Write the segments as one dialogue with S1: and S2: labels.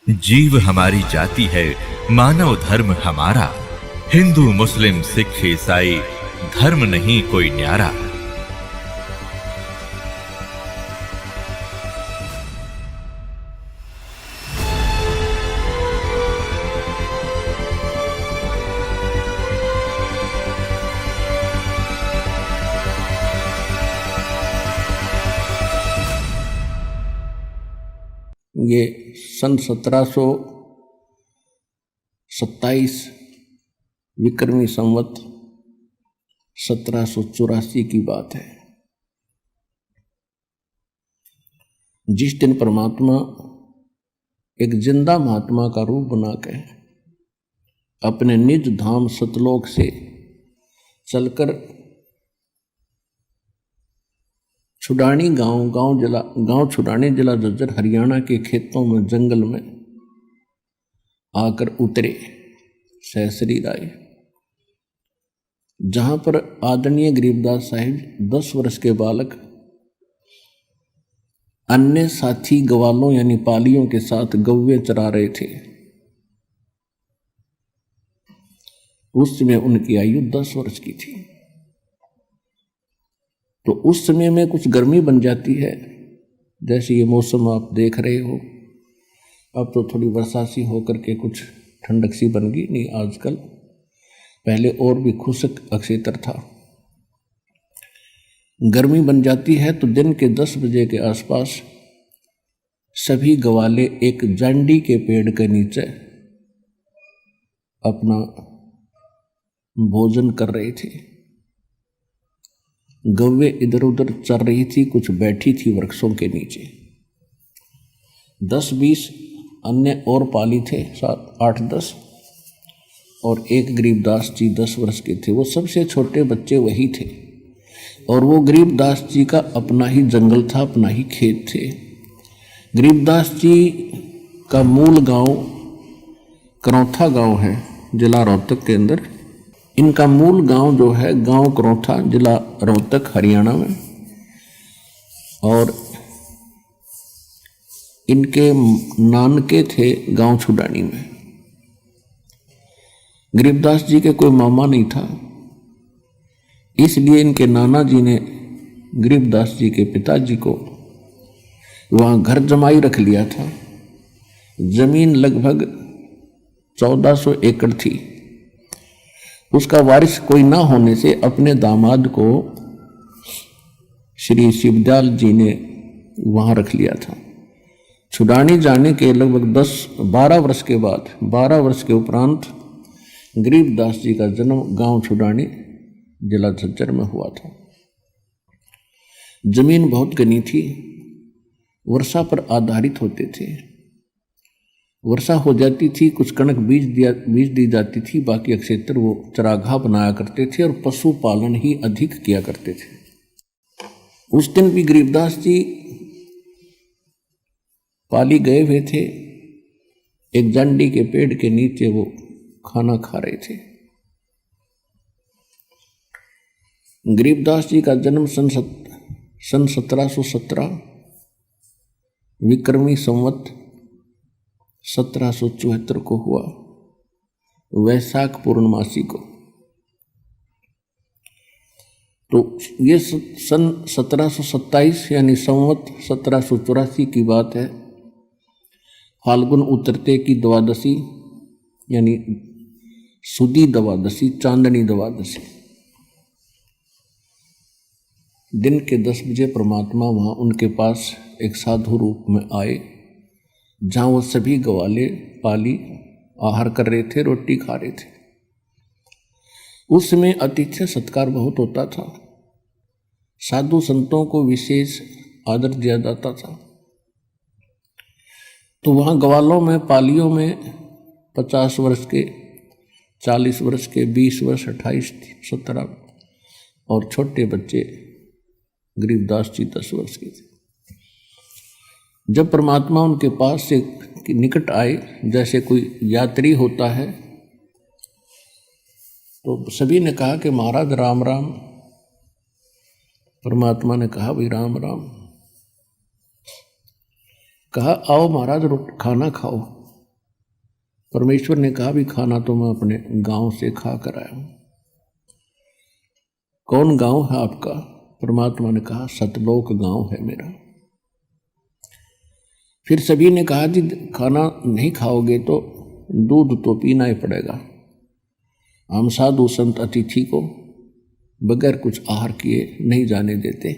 S1: जीव हमारी जाति है, मानव धर्म हमारा। हिंदू मुस्लिम सिख ईसाई धर्म नहीं कोई न्यारा।
S2: ये सन 1727 विक्रमी संवत 1784 की बात है, जिस दिन परमात्मा एक जिंदा महात्मा का रूप बना के अपने निज धाम सतलोक से चलकर छुडानी गांव छुडानी जिला झज्जर हरियाणा के खेतों में जंगल में आकर उतरे सहसरी आए, जहां पर आदरणीय गरीबदास साहिब 10 वर्ष के बालक अन्य साथी ग्वालों यानी पालियों के साथ गौवे चरा रहे थे। उस समय उनकी आयु 10 वर्ष की थी। तो उस समय में कुछ गर्मी बन जाती है, जैसे ये मौसम आप देख रहे हो। अब तो थोड़ी वर्षा सी होकर के कुछ ठंडक सी बन गई, नहीं आजकल पहले और भी खुशक अक्षेत्र था। गर्मी बन जाती है तो दिन के 10 बजे के आसपास सभी गवाले एक जांडी के पेड़ के नीचे अपना भोजन कर रहे थे। गौवे इधर उधर चल रही थी, कुछ बैठी थी वृक्षों के नीचे। 10-20 अन्य और पाली थे, 7-8-10, और एक गरीबदास जी 10 वर्ष के थे। वो सबसे छोटे बच्चे वही थे, और वो गरीबदास जी का अपना ही जंगल था, अपना ही खेत थे। गरीबदास जी का मूल गांव करौथा गांव है, जिला रोहतक के अंदर। इनका मूल गांव जो है गांव करौथा, जिला रोहतक हरियाणा में, और इनके नानके थे गांव छुडानी में। गरीबदास जी के कोई मामा नहीं था, इसलिए इनके नाना जी ने गरीबदास जी के पिताजी को वहाँ घर जमाई रख लिया था। जमीन लगभग 1400 एकड़ थी। उसका वारिस कोई ना होने से अपने दामाद को श्री शिवदयाल जी ने वहाँ रख लिया था। छुडानी जाने के लगभग 10-12 वर्ष के बाद, 12 वर्ष के उपरांत गरीबदास जी का जन्म गांव छुडानी जिला झज्जर में हुआ था। जमीन बहुत घनी थी, वर्षा पर आधारित होते थे। वर्षा हो जाती थी, कुछ कणक बीज दी जाती थी, बाकी क्षेत्र वो चरागाह बनाया करते थे और पशुपालन ही अधिक किया करते थे। उस दिन भी गरीबदास जी पाली गए हुए थे। एक जांडी के पेड़ के नीचे वो खाना खा रहे थे। गरीबदास जी का जन्म सन 1717 विक्रमी संवत 1774 को हुआ, वैशाख पूर्णमासी को। तो ये सन 1727 यानी संवत 1784 की बात है। फाल्गुन उतरते की द्वादशी यानी सुदी द्वादशी, चांदनी द्वादशी, दिन के 10 बजे परमात्मा वहाँ उनके पास एक साधु रूप में आए, जहाँ वो सभी गवाले पाली आहार कर रहे थे, रोटी खा रहे थे। उस समय आतिथ्य सत्कार बहुत होता था, साधु संतों को विशेष आदर दिया जाता था। तो वहाँ गवालों में, पालियों में 50 वर्ष के, 40 वर्ष के, 20 वर्ष, 28, 17 और छोटे बच्चे गरीबदास जी 10 वर्ष के थे। जब परमात्मा उनके पास से निकट आए, जैसे कोई यात्री होता है, तो सभी ने कहा कि महाराज राम राम। परमात्मा ने कहा भाई राम राम। कहा आओ महाराज खाना खाओ। परमेश्वर ने कहा भी खाना तो मैं अपने गांव से खा कर आया हूं। कौन गांव है आपका? परमात्मा ने कहा सतलोक गांव है मेरा। फिर सभी ने कहा जी खाना नहीं खाओगे तो दूध तो पीना ही पड़ेगा। हम साधु संत अतिथि को बगैर कुछ आहार किए नहीं जाने देते,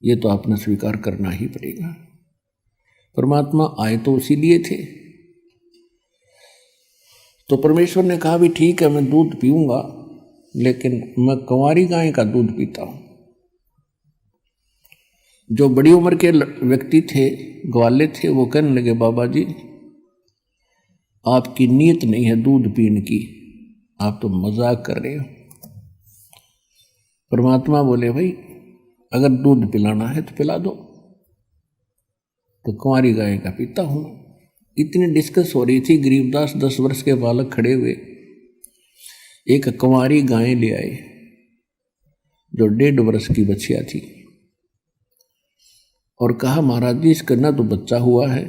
S2: ये तो आपने स्वीकार करना ही पड़ेगा। परमात्मा आए तो इसीलिए थे। तो परमेश्वर ने कहा भी ठीक है, मैं दूध पीऊंगा, लेकिन मैं कंवारी गाय का दूध पीता हूं। जो बड़ी उम्र के व्यक्ति थे, ग्वाले थे, वो कहने लगे बाबा जी आपकी नीयत नहीं है दूध पीने की, आप तो मजाक कर रहे हो। परमात्मा बोले भाई अगर दूध पिलाना है तो पिला दो, तो कुंवारी गाय का पीता हूं। इतनी डिस्कस हो रही थी, गरीबदास 10 वर्ष के बालक खड़े हुए एक कुंवारी गाय ले आए जो 1.5 वर्ष की बच्चिया थी, और कहा महाराज जी इसका ना तो बच्चा हुआ है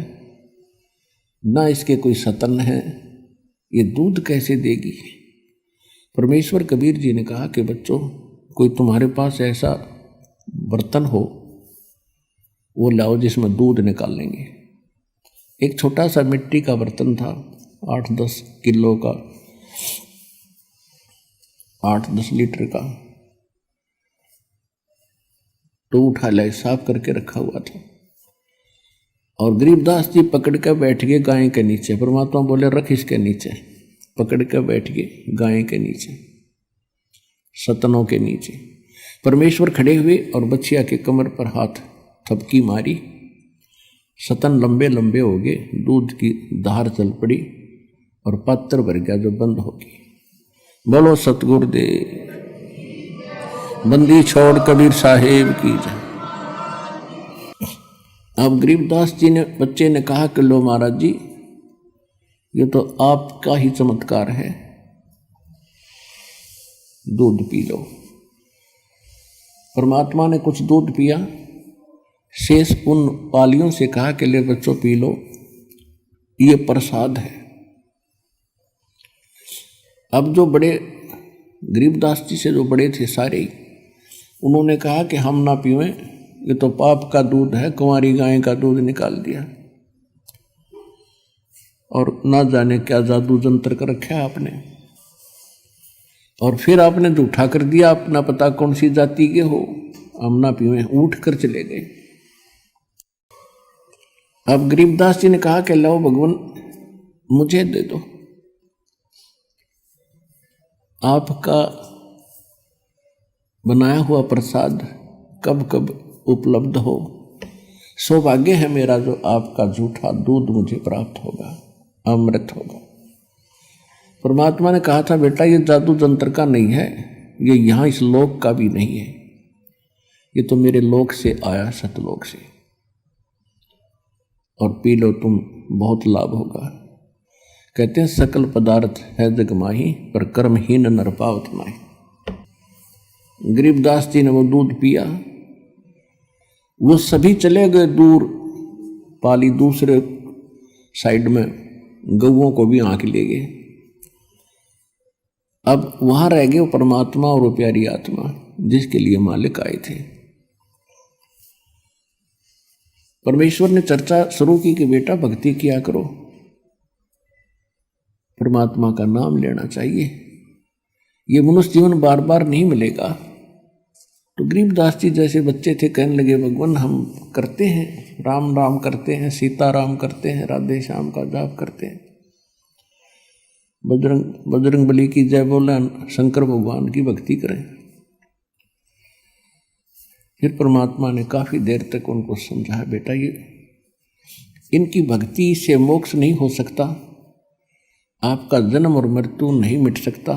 S2: ना इसके कोई सतन है, ये दूध कैसे देगी? परमेश्वर कबीर जी ने कहा कि बच्चों कोई तुम्हारे पास ऐसा बर्तन हो वो लाओ जिसमें दूध निकाल लेंगे। एक छोटा सा मिट्टी का बर्तन था, 8-10 किलो का, 8-10 लीटर का, तो उठा लाए, साफ करके रखा हुआ था। और गरीबदास जी पकड़ कर बैठ गए गाय के नीचे। परमात्मा बोले रख इसके नीचे, पकड़ कर बैठ गए गाय के नीचे, सतनों के नीचे। परमेश्वर खड़े हुए और बच्चिया के कमर पर हाथ थपकी मारी, सतन लंबे लंबे हो गए, दूध की धार चल पड़ी और पात्र भर गया जो बंद होगी। बोलो सतगुरुदेव, बंदी छोड़ कबीर साहेब की जय। अब गरीबदास जी ने, बच्चे ने कहा कि लो महाराज जी ये तो आपका ही चमत्कार है, दूध पी लो। परमात्मा ने कुछ दूध पिया, शेष उन पालियों से कहा कि ले बच्चों पी लो, ये प्रसाद है। अब जो बड़े गरीबदास जी से जो बड़े थे सारे, उन्होंने कहा कि हम ना पीवें, ये तो पाप का दूध है, कुंवारी गाय का दूध निकाल दिया और ना जाने क्या जादू जंतर कर रखा है आपने, और फिर आपने झूठा कर दिया, अपना पता कौन सी जाति के हो, हम ना पीवें, उठ कर चले गए। अब गरीबदास जी ने कहा कि लो भगवान मुझे दे दो, आपका बनाया हुआ प्रसाद कब कब उपलब्ध हो, सौभाग्य है मेरा जो आपका झूठा दूध मुझे प्राप्त होगा, अमृत होगा। परमात्मा ने कहा था बेटा ये जादू जंत्र का नहीं है, ये यहाँ इस लोक का भी नहीं है, ये तो मेरे लोक से आया, सतलोक से, और पी लो तुम, बहुत लाभ होगा। कहते हैं सकल पदार्थ है जग माही, पर कर्महीन नर पावत माही। गरीबदास जी ने वो दूध पिया, वो सभी चले गए दूर, पाली दूसरे साइड में गऊओं को भी आंक ले गए। अब वहां रह गए वो परमात्मा और वो प्यारी आत्मा जिसके लिए मालिक आए थे। परमेश्वर ने चर्चा शुरू की कि बेटा भक्ति किया करो, परमात्मा का नाम लेना चाहिए, ये मनुष्य जीवन बार बार नहीं मिलेगा। तो गरीबदास जी जैसे बच्चे थे कहने लगे भगवान हम करते हैं, राम राम करते हैं, सीता राम करते हैं, राधे श्याम का जाप करते हैं, बजरंग बली की जय बोले, शंकर भगवान की भक्ति करें। फिर परमात्मा ने काफी देर तक उनको समझाया बेटा ये इनकी भक्ति से मोक्ष नहीं हो सकता, आपका जन्म और मृत्यु नहीं मिट सकता,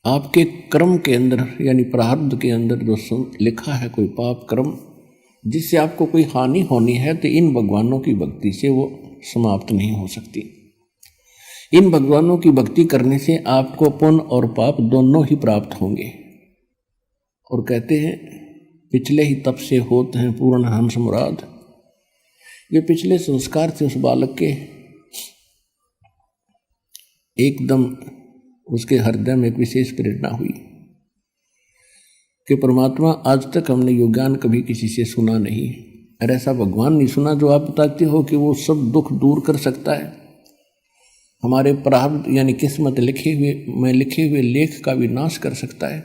S2: आपके कर्म के अंदर यानी प्रारब्ध के अंदर जो लिखा है कोई पाप कर्म जिससे आपको कोई हानि होनी है, तो इन भगवानों की भक्ति से वो समाप्त नहीं हो सकती। इन भगवानों की भक्ति करने से आपको पुण्य और पाप दोनों ही प्राप्त होंगे। और कहते हैं पिछले ही तप से होते हैं पूर्ण हंस मुराद। ये पिछले संस्कार थे उस बालक के, एकदम उसके हृदय में एक विशेष प्रेरणा हुई कि परमात्मा, आज तक हमने यो ज्ञान कभी किसी से सुना नहीं, और ऐसा भगवान नहीं सुना जो आप बताते हो कि वो सब दुख दूर कर सकता है, हमारे प्रारब्ध यानी किस्मत लिखे हुए लेख का भी नाश कर सकता है,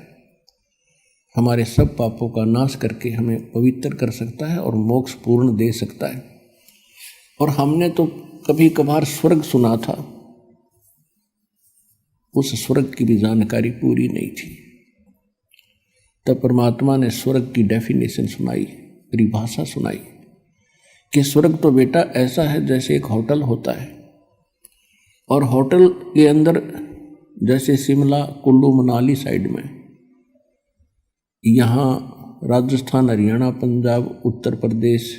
S2: हमारे सब पापों का नाश करके हमें पवित्र कर सकता है और मोक्ष पूर्ण दे सकता है। और हमने तो कभी कभार स्वर्ग सुना था, उस स्वर्ग की भी जानकारी पूरी नहीं थी। तब परमात्मा ने स्वर्ग की डेफिनेशन सुनाई, परिभाषा सुनाई कि स्वर्ग तो बेटा ऐसा है जैसे एक होटल होता है, और होटल के अंदर जैसे शिमला, कुल्लू, मनाली साइड में, यहाँ राजस्थान, हरियाणा, पंजाब, उत्तर प्रदेश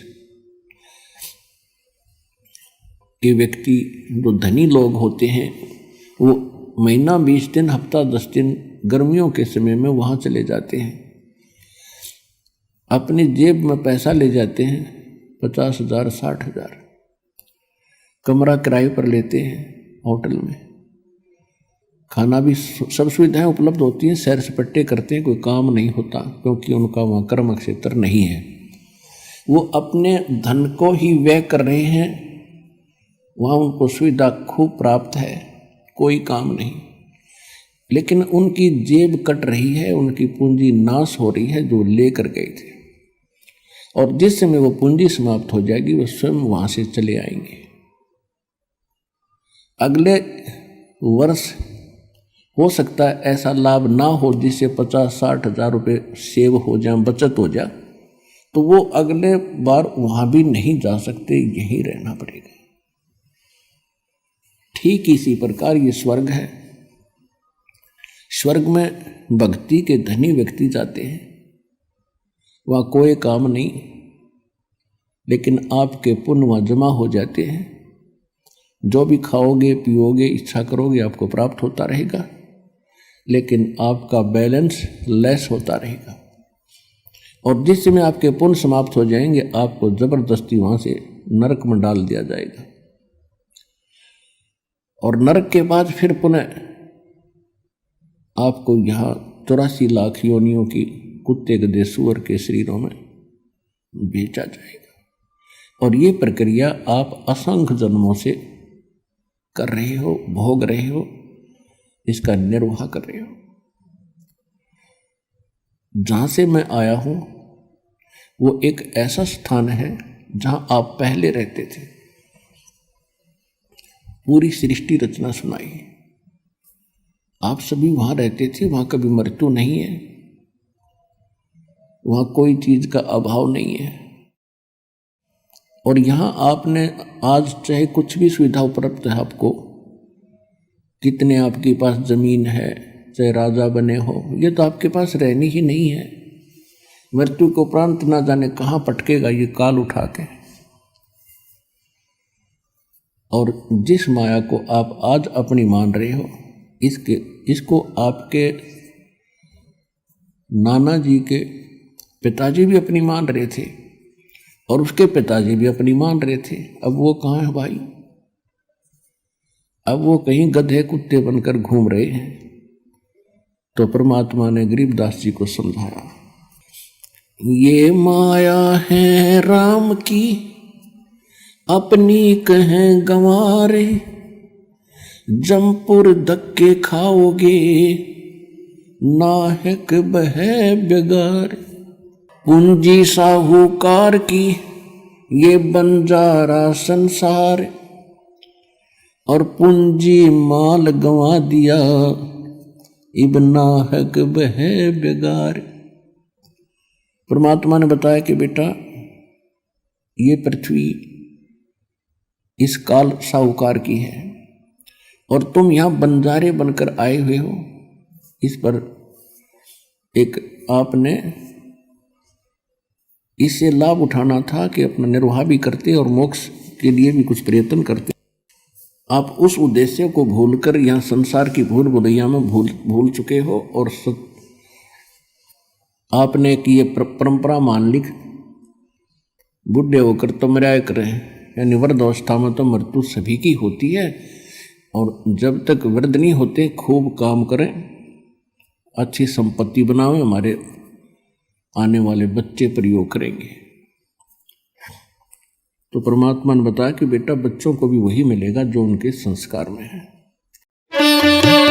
S2: के व्यक्ति जो धनी लोग होते हैं वो महीना 20 दिन, हफ्ता 10 दिन गर्मियों के समय में वहाँ चले जाते हैं, अपनी जेब में पैसा ले जाते हैं 50,000 60,000, कमरा किराए पर लेते हैं, होटल में खाना भी सब सुविधाएं उपलब्ध होती हैं, सैर सपट्टे करते हैं, कोई काम नहीं होता क्योंकि उनका वहाँ कर्म क्षेत्र नहीं है, वो अपने धन को ही व्यय कर रहे हैं, वहाँ उनको सुविधा खूब प्राप्त है, कोई काम नहीं, लेकिन उनकी जेब कट रही है, उनकी पूंजी नाश हो रही है जो लेकर गए थे, और जिस समय वो पूंजी समाप्त हो जाएगी वो स्वयं वहां से चले आएंगे। अगले वर्ष हो सकता है ऐसा लाभ ना हो जिससे 50-60 हजार रुपये सेव हो जाए, बचत हो जाए, तो वो अगले बार वहां भी नहीं जा सकते, यहीं रहना पड़ेगा। ठीक इसी प्रकार ये स्वर्ग है। स्वर्ग में भक्ति के धनी व्यक्ति जाते हैं, वहाँ कोई काम नहीं, लेकिन आपके पुण्य वहाँ जमा हो जाते हैं, जो भी खाओगे पियोगे इच्छा करोगे आपको प्राप्त होता रहेगा, लेकिन आपका बैलेंस लेस होता रहेगा, और जिस समय आपके पुण्य समाप्त हो जाएंगे आपको जबरदस्ती वहाँ से नरक में डाल दिया जाएगा, और नरक के बाद फिर पुनः आपको यहाँ 84 लाख योनियों की कुत्ते गधे सूअर के शरीरों में बेचा जाएगा, और ये प्रक्रिया आप असंख्य जन्मों से कर रहे हो, भोग रहे हो, इसका निर्वाह कर रहे हो। जहाँ से मैं आया हूँ वो एक ऐसा स्थान है जहाँ आप पहले रहते थे, पूरी सृष्टि रचना सुनाई, आप सभी वहाँ रहते थे, वहाँ कभी मृत्यु नहीं है, वहाँ कोई चीज का अभाव नहीं है, और यहाँ आपने आज चाहे कुछ भी सुविधा उपलब्ध है आपको, कितने आपके पास जमीन है, चाहे राजा बने हो, ये तो आपके पास रहनी ही नहीं है, मृत्यु के उपरांत ना जाने कहाँ पटकेगा ये काल उठा के। और जिस माया को आप आज अपनी मान रहे हो, इसको आपके नाना जी के पिताजी भी अपनी मान रहे थे, और उसके पिताजी भी अपनी मान रहे थे। अब वो कहाँ है भाई? अब वो कहीं गधे कुत्ते बनकर घूम रहे हैं। तो परमात्मा ने गरीबदास जी को समझाया, ये माया है राम की अपनी कहें गंवारे, जमपुर धक्के खाओगे नाहक बहे बेगार। पूंजी साहूकार की ये बंजारा संसार, और पूंजी माल गंवा दिया इब नाहक बहे बेगार। परमात्मा ने बताया कि बेटा ये पृथ्वी इस काल साहूकार की है, और तुम यहाँ बंजारे बनकर आए हुए हो। इस पर एक आपने इससे लाभ उठाना था कि अपना निर्वाह भी करते और मोक्ष के लिए भी कुछ प्रयत्न करते। आप उस उद्देश्य को भूलकर यहाँ संसार की भूल भुलैया में भूल चुके हो, और आपने कि ये परंपरा मान ली, बुढ़े होकर तो मराया करें, यानी वृद्ध अवस्था में तो मृत्यु सभी की होती है, और जब तक वृद्ध नहीं होते खूब काम करें, अच्छी संपत्ति बनावें, हमारे आने वाले बच्चे प्रयोग करेंगे। तो परमात्मा ने बताया कि बेटा बच्चों को भी वही मिलेगा जो उनके संस्कार में है।